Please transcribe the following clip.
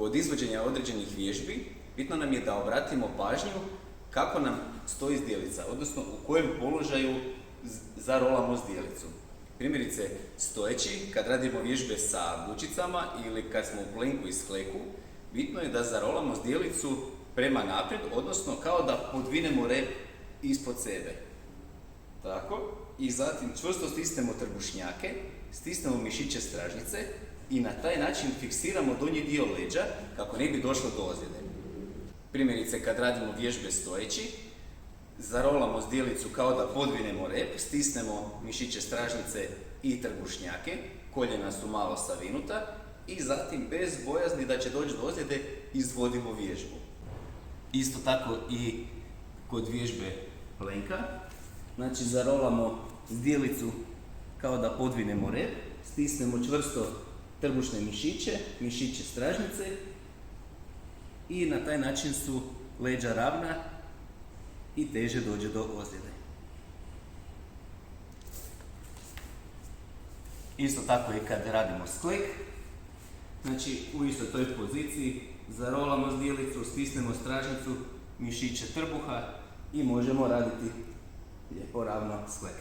kod izvođenja određenih vježbi bitno nam je da obratimo pažnju kako nam stoji zdjelica, odnosno u kojem položaju zarolamo zdjelicu. Primjerice, stojeći, kad radimo vježbe sa bučicama ili kad smo u plenku i skleku, bitno je da zarolamo zdjelicu prema naprijed, odnosno kao da podvinemo rep ispod sebe. Tako. I zatim čvrsto stisnemo trbušnjake, stisnemo mišiće stražnjice i na taj način fiksiramo donji dio leđa kako ne bi došlo do ozljede. Primjerice, kad radimo vježbe stojeći, zarolamo zdjelicu kao da podvinemo rep, stisnemo mišiće stražnjice i trbušnjake, koljena su malo savinuta i zatim bez bojazni da će doći do ozljede izvodimo vježbu. Isto tako i kod vježbe plenka, znači zarolamo zdjelicu kao da podvinemo rep, stisnemo čvrsto trbušne mišiće, mišiće stražnjice i na taj način su leđa ravna i teže dođe do ozljede. Isto tako i kad radimo sklek, znači u istoj toj poziciji zarolamo zdjelicu, stisnemo stražnjicu, mišiće trbuha i možemo raditi lijepo ravno sklek.